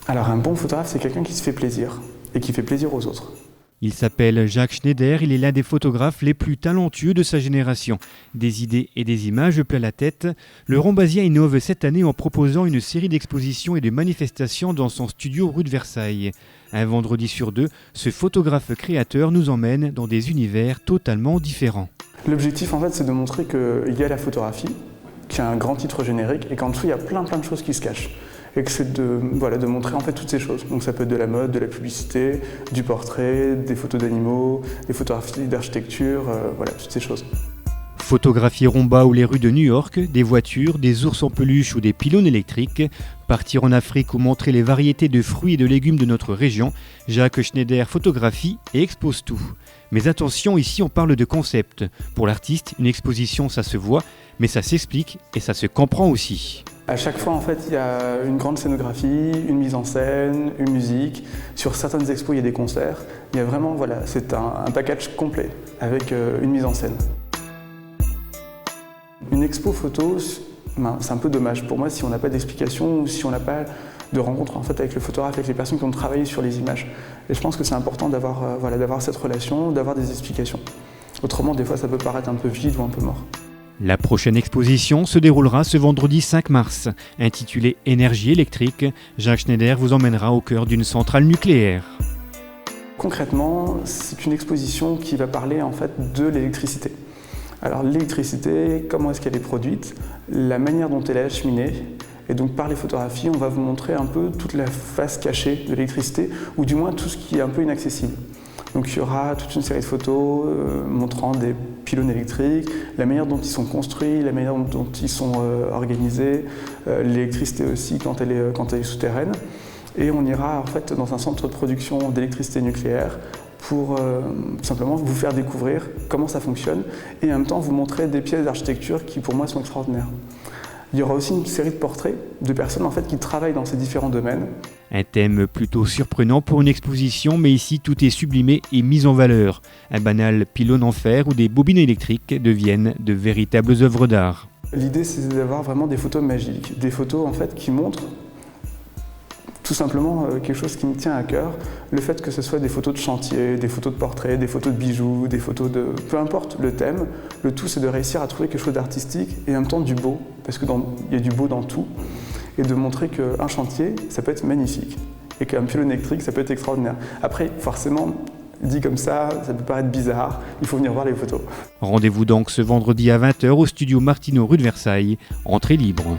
Alors un bon photographe, c'est quelqu'un qui se fait plaisir et qui fait plaisir aux autres. Il s'appelle Jacques Schneider, il est l'un des photographes les plus talentueux de sa génération. Des idées et des images plein la tête, le Rhombasien innove cette année en proposant une série d'expositions et de manifestations dans son studio rue de Versailles. Un vendredi sur deux, ce photographe créateur nous emmène dans des univers totalement différents. L'objectif en fait c'est de montrer qu'il y a la photographie, qui a un grand titre générique et qu'en dessous il y a plein de choses qui se cachent. Et que c'est de montrer en fait toutes ces choses. Donc ça peut être de la mode, de la publicité, du portrait, des photos d'animaux, des photographies d'architecture, toutes ces choses. Photographier Romba ou les rues de New York, des voitures, des ours en peluche ou des pylônes électriques, partir en Afrique ou montrer les variétés de fruits et de légumes de notre région, Jacques Schneider photographie et expose tout. Mais attention, ici on parle de concept. Pour l'artiste, une exposition ça se voit, mais ça s'explique et ça se comprend aussi. À chaque fois, en fait, il y a une grande scénographie, une mise en scène, une musique. Sur certaines expos, il y a des concerts. Il y a vraiment, c'est un package complet avec une mise en scène. Une expo photo, c'est un peu dommage pour moi si on n'a pas d'explication ou si on n'a pas de rencontre en fait, avec le photographe, avec les personnes qui ont travaillé sur les images. Et je pense que c'est important d'avoir cette relation, d'avoir des explications. Autrement, des fois, ça peut paraître un peu vide ou un peu mort. La prochaine exposition se déroulera ce vendredi 5 mars. Intitulée Énergie électrique, Jacques Schneider vous emmènera au cœur d'une centrale nucléaire. Concrètement, c'est une exposition qui va parler en fait de l'électricité. Alors l'électricité, comment est-ce qu'elle est produite, la manière dont elle est acheminée, et donc par les photographies, on va vous montrer un peu toute la face cachée de l'électricité, ou du moins tout ce qui est un peu inaccessible. Donc il y aura toute une série de photos montrant des pylônes électriques, la manière dont ils sont construits, la manière dont ils sont organisés, l'électricité aussi quand elle est souterraine. Et on ira en fait dans un centre de production d'électricité nucléaire pour simplement vous faire découvrir comment ça fonctionne et en même temps vous montrer des pièces d'architecture qui pour moi sont extraordinaires. Il y aura aussi une série de portraits de personnes en fait, qui travaillent dans ces différents domaines. Un thème plutôt surprenant pour une exposition, mais ici tout est sublimé et mis en valeur. Un banal pylône en fer ou des bobines électriques deviennent de véritables œuvres d'art. L'idée c'est d'avoir vraiment des photos magiques, des photos en fait, qui montrent tout simplement quelque chose qui me tient à cœur, le fait que ce soit des photos de chantier, des photos de portraits, des photos de bijoux, des photos de... peu importe le thème, le tout c'est de réussir à trouver quelque chose d'artistique et en même temps du beau, parce qu'il y a du beau dans tout, et de montrer qu'un chantier, ça peut être magnifique, et qu'un pylône électrique, ça peut être extraordinaire. Après, forcément, dit comme ça peut paraître bizarre, il faut venir voir les photos. Rendez-vous donc ce vendredi à 20h au studio Martineau rue de Versailles, entrée libre.